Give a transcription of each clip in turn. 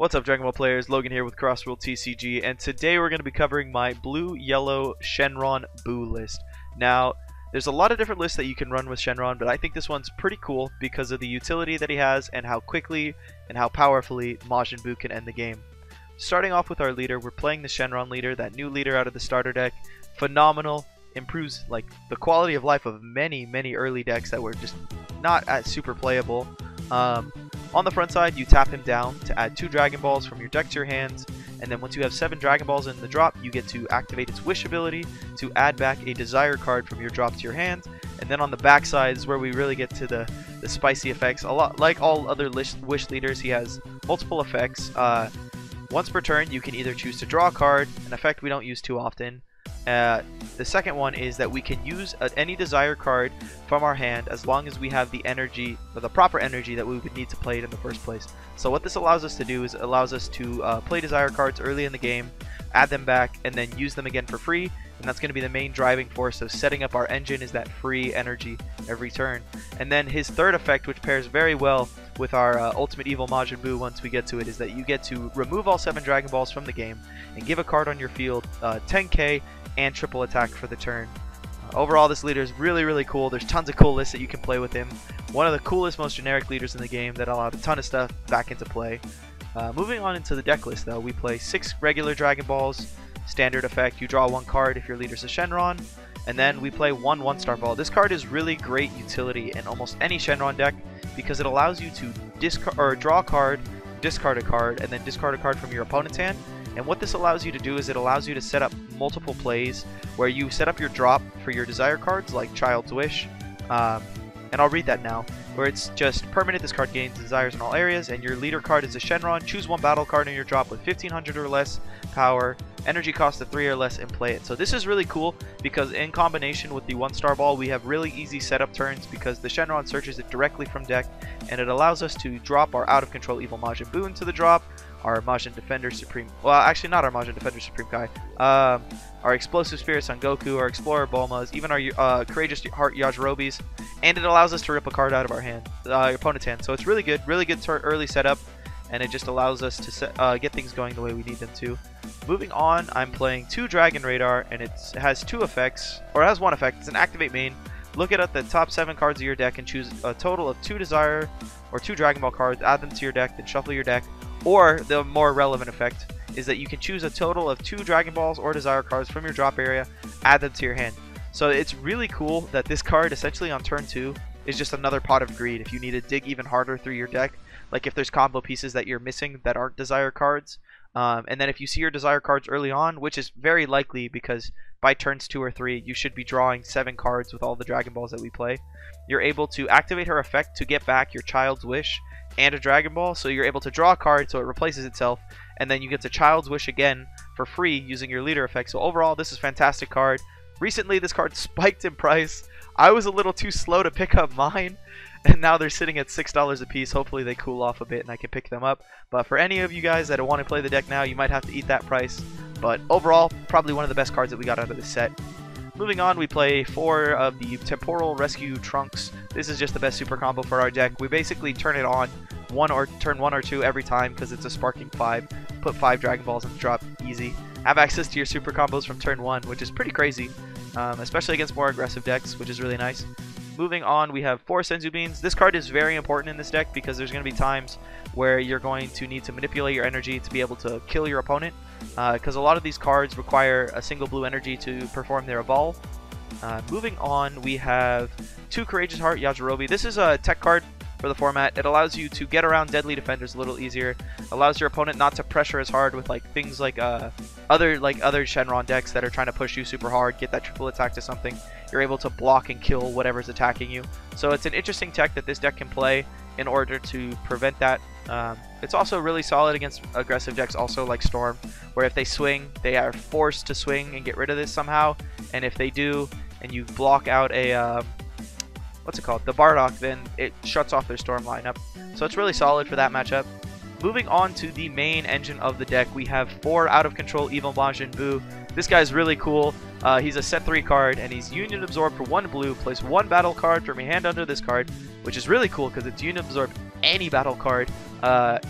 What's up, Dragon Ball players? Logan here with Crossworld TCG, and today we're going to be covering my blue-yellow Shenron Buu list. Now, there's a lot of different lists that you can run with Shenron, but I think this one's pretty cool because of the utility that he has and how quickly and how powerfully Majin Buu can end the game. Starting off with our leader, we're playing the Shenron leader, that new leader out of the starter deck. Phenomenal, improves like the quality of life of many early decks that were just not as super playable. On the front side, you tap him down to add 2 Dragon Balls from your deck to your hands, and then once you have 7 Dragon Balls in the drop, you get to activate its Wish ability to add back a Desire card from your drop to your hand. And then on the back side is where we really get to the spicy effects. A lot like all other Wish leaders, he has multiple effects. Once per turn, you can either choose to draw a card, an effect we don't use too often. The second one is that we can use any Desire card from our hand as long as we have the energy, or the proper energy that we would need to play it in the first place. So what this allows us to do is it allows us to play Desire cards early in the game, add them back, and then use them again for free. And that's going to be the main driving force of setting up our engine, is that free energy every turn. And then his third effect, which pairs very well with our Ultimate Evil Majin Buu once we get to it, is that you get to remove all 7 Dragon Balls from the game and give a card on your field 10k and triple attack for the turn. Overall, this leader is really cool. There's tons of cool lists that you can play with him. One of the coolest, most generic leaders in the game that allow a ton of stuff back into play. Moving on into the deck list, though, we play 6 regular Dragon Balls. Standard effect, you draw 1 card if your leader's a Shenron, and then we play 1 1-star ball. This card is really great utility in almost any Shenron deck because it allows you to draw a card, discard a card, and then discard a card from your opponent's hand. And what this allows you to do is it allows you to set up multiple plays where you set up your drop for your Desire cards like Child's Wish, and I'll read that now, where it's just permanent. This card gains desires in all areas, and your leader card is a Shenron. Choose 1 battle card in your drop with 1500 or less power, energy cost of 3 or less, and play it. So this is really cool because in combination with the 1-star ball, we have really easy setup turns because the Shenron searches it directly from deck, and it allows us to drop our out of control Evil Majin Buu into the drop, our Majin Defender Supreme, well, actually not our Majin Defender Supreme guy, our Explosive Spirit Son Goku, our Explorer Bulmas, even our Courageous Heart Yajirobis, and it allows us to rip a card out of our hand, your opponent's hand. So it's really good early setup, and it just allows us to get things going the way we need them to. Moving on, I'm playing 2 Dragon Radar, and it has 2 effects, or it has 1 effect. It's an activate main. Look at the top 7 cards of your deck and choose a total of 2 Desire or 2 Dragon Ball cards, add them to your deck, then shuffle your deck. Or the more relevant effect is that you can choose a total of 2 Dragon Balls or Desire cards from your drop area, add them to your hand. So it's really cool that this card essentially on turn 2 is just another pot of greed if you need to dig even harder through your deck. Like if there's combo pieces that you're missing that aren't Desire cards. And then if you see your Desire cards early on, which is very likely because by turns 2 or 3 you should be drawing 7 cards with all the Dragon Balls that we play, you're able to activate her effect to get back your Child's Wish and a Dragon Ball, so you're able to draw a card so it replaces itself, and then you get to Child's Wish again for free using your leader effect. So overall, this is a fantastic card. Recently this card spiked in price. I was a little too slow to pick up mine, and now they're sitting at $6 a piece. Hopefully they cool off a bit and I can pick them up. But for any of you guys that want to play the deck now, you might have to eat that price. But overall, probably one of the best cards that we got out of this set. Moving on, we play 4 of the Temporal Rescue Trunks. This is just the best super combo for our deck. We basically turn it on turn 1 or 2 every time because it's a sparking 5. Put 5 Dragon Balls in the drop, easy. Have access to your super combos from turn 1, which is pretty crazy, especially against more aggressive decks, which is really nice. Moving on, we have 4 Senzu Beans. This card is very important in this deck because there's going to be times where you're going to need to manipulate your energy to be able to kill your opponent, because a lot of these cards require a single blue energy to perform their evolve. Moving on, we have 2 Courageous Heart Yajirobe. This is a tech card for the format. It allows you to get around deadly defenders a little easier, allows your opponent not to pressure as hard with like things like other Shenron decks that are trying to push you super hard, get that triple attack to something. You're able to block and kill whatever's attacking you. So it's an interesting tech that this deck can play in order to prevent that. It's also really solid against aggressive decks also like Storm, where if they swing, they are forced to swing and get rid of this somehow, and if they do and you block out a what's it called, the Bardock, then it shuts off their Storm lineup. So it's really solid for that matchup. Moving on to the main engine of the deck, we have 4 out of control Evil Majin Buu. This guy's really cool. He's a set 3 card, and he's Union Absorb for 1 blue. Place 1 battle card from your hand under this card, which is really cool because it's Union Absorb any battle card.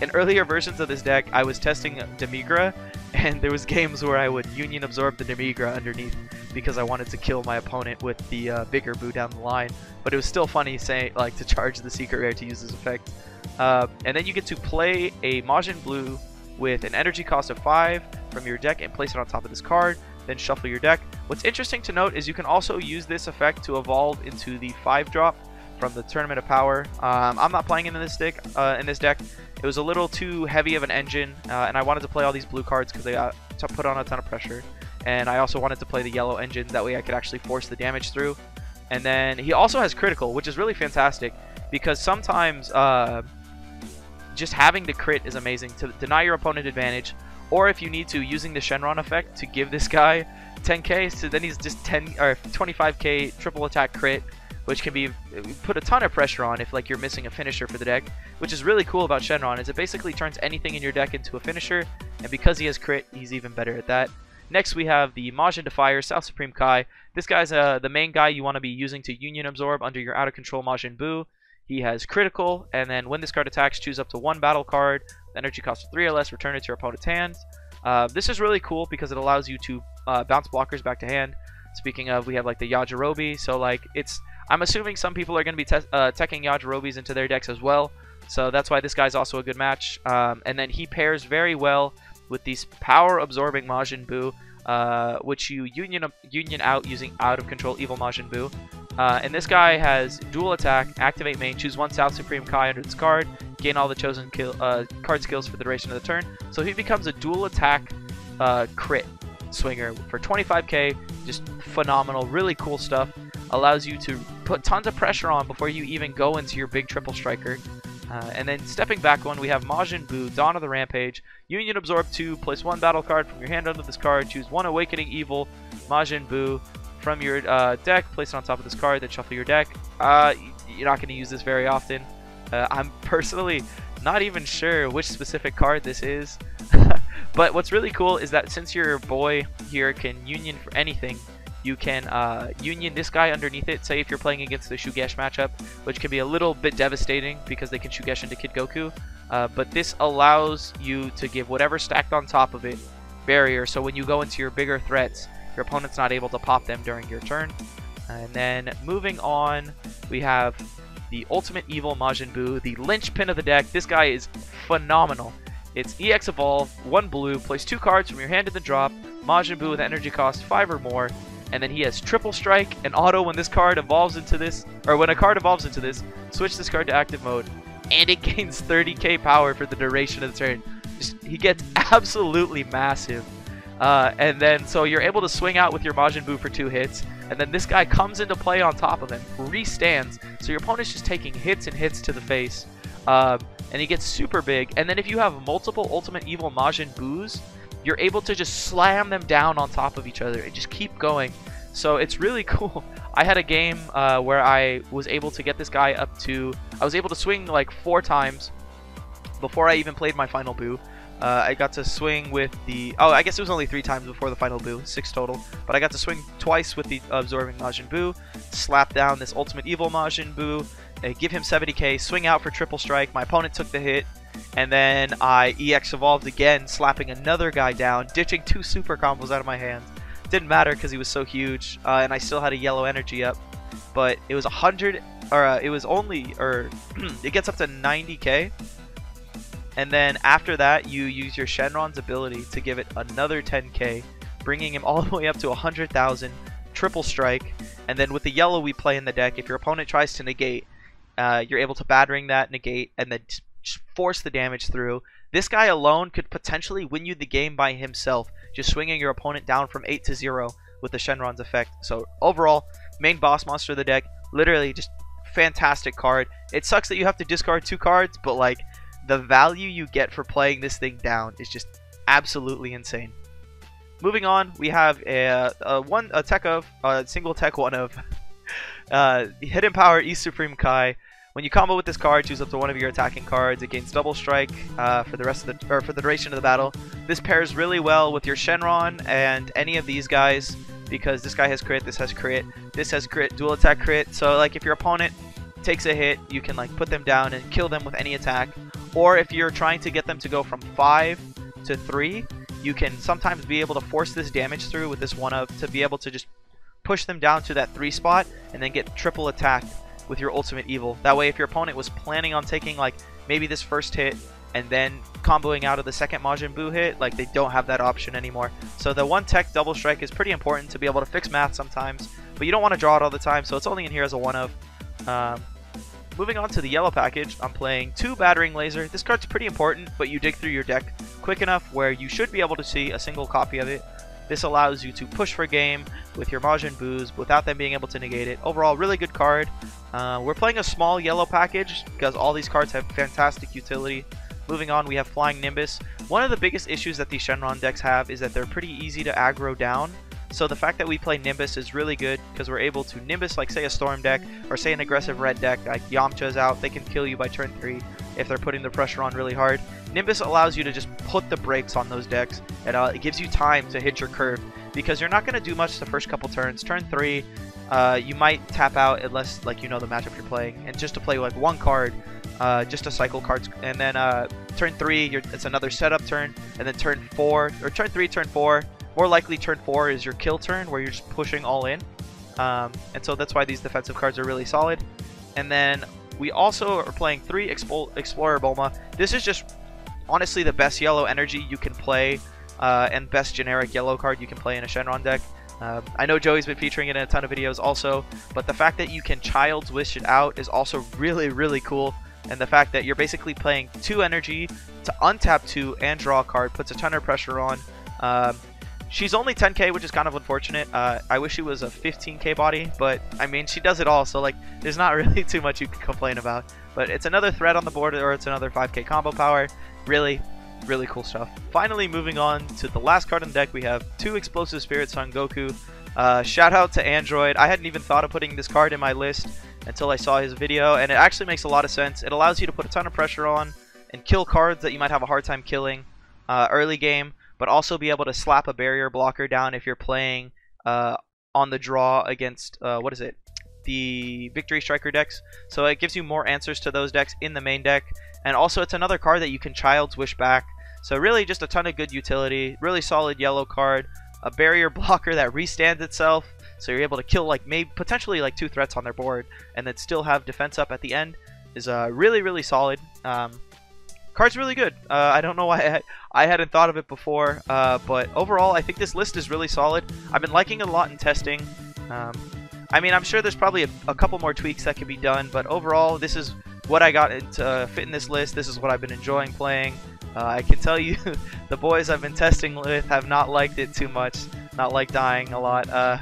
In earlier versions of this deck, I was testing Demigra, and there was games where I would Union Absorb the Demigra underneath because I wanted to kill my opponent with the bigger Boo down the line. But it was still funny saying like to charge the secret rare to use this effect. And then you get to play a Majin Blue with an energy cost of 5 from your deck and place it on top of this card. Then shuffle your deck. What's interesting to note is you can also use this effect to evolve into the 5-drop from the Tournament of Power. I'm not playing in this deck. It was a little too heavy of an engine, and I wanted to play all these blue cards because they put on a ton of pressure. And I also wanted to play the yellow engine, that way I could actually force the damage through. And then he also has critical, which is really fantastic because sometimes just having the crit is amazing to deny your opponent advantage, or if you need to, using the Shenron effect to give this guy 10k, so then he's just 10 or 25k triple attack crit, which can be put a ton of pressure on if like you're missing a finisher for the deck. Which is really cool about Shenron is it basically turns anything in your deck into a finisher, and because he has crit, he's even better at that. Next we have the Majin Defier, South Supreme Kai. This guy's the main guy you want to be using to Union Absorb under your out of control Majin Buu. He has critical, and then when this card attacks, choose up to 1 battle card. The energy cost of 3 or less, return it to your opponent's hand. This is really cool because it allows you to bounce blockers back to hand. Speaking of, we have like the Yajirobe, so like I'm assuming some people are going to be teching Yajirobes into their decks as well. So that's why this guy's also a good match. And then he pairs very well with these power-absorbing Majin Buu, which you union out using out-of-control Evil Majin Buu. And this guy has dual attack, activate main, choose 1 South Supreme Kai under this card, gain all the chosen card skills for the duration of the turn. So he becomes a dual attack crit swinger for 25k, just phenomenal, really cool stuff. Allows you to put tons of pressure on before you even go into your big triple striker. And then stepping back one, we have Majin Buu, Dawn of the Rampage. Union Absorb 2, place 1 battle card from your hand under this card, choose 1 Awakening Evil Majin Buu from your deck, place it on top of this card, then shuffle your deck. You're not going to use this very often. I'm personally not even sure which specific card this is. But what's really cool is that since your boy here can Union for anything, you can Union this guy underneath it. Say if you're playing against the Shugesh matchup, which can be a little bit devastating because they can Shugesh into Kid Goku. But this allows you to give whatever stacked on top of it barrier, so when you go into your bigger threats, your opponent's not able to pop them during your turn. And then moving on, we have the Ultimate Evil Majin Buu, the linchpin of the deck. This guy is phenomenal. It's EX Evolve, 1 blue, place 2 cards from your hand in the drop, Majin Buu with energy cost 5 or more, and then he has Triple Strike and Auto when this card evolves into this, or when a card evolves into this, switch this card to active mode, and it gains 30k power for the duration of the turn. He gets absolutely massive. And then, so you're able to swing out with your Majin Buu for 2 hits, and then this guy comes into play on top of him, restands, so your opponent's just taking hits and hits to the face, and he gets super big. And then if you have multiple Ultimate Evil Majin Buus, you're able to just slam them down on top of each other and just keep going. So it's really cool. I had a game where I was able to get this guy up to, I was able to swing like 4 times before I even played my final Buu. I got to swing with the, I guess it was only 3 times before the final Buu, 6 total. But I got to swing twice with the Absorbing Majin Buu, slap down this Ultimate Evil Majin Buu, give him 70k, swing out for Triple Strike. My opponent took the hit, and then I EX Evolved again, slapping another guy down, ditching 2 super combos out of my hands. Didn't matter because he was so huge, and I still had a yellow energy up. But it was 100, or it was only, or it gets up to 90k. And then after that, you use your Shenron's ability to give it another 10k, bringing him all the way up to 100,000, Triple Strike. And then with the yellow we play in the deck, if your opponent tries to negate, you're able to battering that, negate, and then just force the damage through. This guy alone could potentially win you the game by himself, just swinging your opponent down from 8 to 0 with the Shenron's effect. So overall, main boss monster of the deck, literally just fantastic card. It sucks that you have to discard 2 cards, but like, the value you get for playing this thing down is just absolutely insane. Moving on, we have a single tech one of Hidden Power East Supreme Kai. When you combo with this card, choose up to 1 of your attacking cards. It gains double strike for the rest of the, or for the duration of the battle. This pairs really well with your Shenron and any of these guys because this guy has crit, this has crit, this has crit, dual attack crit. So like if your opponent takes a hit, you can like put them down and kill them with any attack. Or if you're trying to get them to go from 5 to 3, you can sometimes be able to force this damage through with this 1-up to be able to just push them down to that 3 spot and then get triple attacked with your ultimate evil. That way if your opponent was planning on taking like maybe this first hit and then comboing out of the second Majin Buu hit, like they don't have that option anymore. So the 1 tech double strike is pretty important to be able to fix math sometimes, but you don't want to draw it all the time, so it's only in here as a 1-of. Moving on to the yellow package, I'm playing 2 Battering Laser. This card's pretty important, but you dig through your deck quick enough where you should be able to see a single copy of it. This allows you to push for game with your Majin Buus without them being able to negate it. Overall, really good card. We're playing a small yellow package because all these cards have fantastic utility. Moving on, we have Flying Nimbus. One of the biggest issues that these Shenron decks have is that they're pretty easy to aggro down. So the fact that we play Nimbus is really good because we're able to Nimbus like say a Storm deck or say an aggressive red deck like Yamcha's out. They can kill you by turn 3 if they're putting the pressure on really hard. Nimbus allows you to just put the brakes on those decks and it gives you time to hit your curve because you're not going to do much the first couple turns. Turn 3, you might tap out unless like you know the matchup you're playing, and just to play like 1 card, just to cycle cards, and then turn 3 it's another setup turn, and then turn 4 or turn 3, turn 4. More likely turn 4 is your kill turn where you're just pushing all in, and so that's why these defensive cards are really solid. And then we also are playing 3 Explorer Bulma. This is just honestly the best yellow energy you can play, and best generic yellow card you can play in a Shenron deck. I know Joey's been featuring it in a ton of videos also, but the fact that you can Child's Wish it out is also really cool. And the fact that you're basically playing 2 energy to untap 2 and draw a card puts a ton of pressure on. She's only 10k, which is kind of unfortunate. I wish she was a 15k body, but I mean, she does it all, so like, there's not really too much you can complain about. But it's another threat on the board, or it's another 5k combo power. Really cool stuff. Finally, moving on to the last card in the deck, we have 2 Explosive Spirit Son Goku. Shout out to Android. I hadn't even thought of putting this card in my list until I saw his video, and it actually makes a lot of sense. It allows you to put a ton of pressure on and kill cards that you might have a hard time killing early game, but also be able to slap a barrier blocker down if you're playing on the draw against, what is it? The Victory Striker decks. So it gives you more answers to those decks in the main deck. And also it's another card that you can Child's Wish back. So really just a ton of good utility. Really solid yellow card. A barrier blocker that restands itself. So you're able to kill like maybe potentially like 2 threats on their board and then still have defense up at the end. Is really solid. Card's really good. I don't know why I hadn't thought of it before, but overall I think this list is really solid. I've been liking it a lot in testing. I mean, I'm sure there's probably a couple more tweaks that could be done, but overall this is what I got to fit in this list. This is what I've been enjoying playing. I can tell you the boys I've been testing with have not liked it too much, not like dying a lot.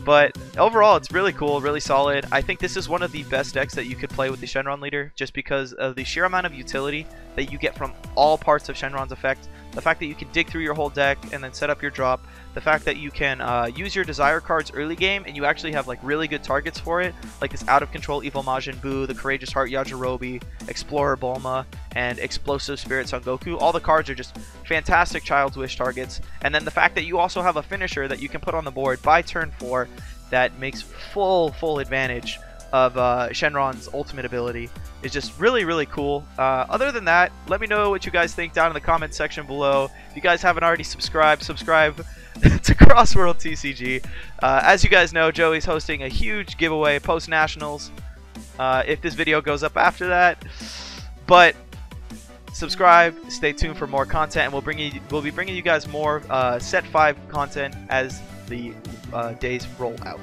But overall, it's really cool, really solid. I think this is one of the best decks that you could play with the Shenron leader, just because of the sheer amount of utility that you get from all parts of Shenron's effect. The fact that you can dig through your whole deck and then set up your drop. The fact that you can use your desire cards early game and you actually have like really good targets for it, like this Out of Control Evil Majin Buu, the Courageous Heart Yajirobe, Explorer Bulma, and Explosive Spirit Son Goku. All the cards are just fantastic Child's Wish targets. And then the fact that you also have a finisher that you can put on the board by turn 4 that makes full advantage of Shenron's ultimate ability is just really cool. Other than that, let me know what you guys think down in the comments section below. If you guys haven't already subscribe to Crossworld TCG. As you guys know, Joey's hosting a huge giveaway post-Nationals if this video goes up after that. But subscribe, stay tuned for more content, and we'll be bringing you guys more Set 5 content as the days roll out.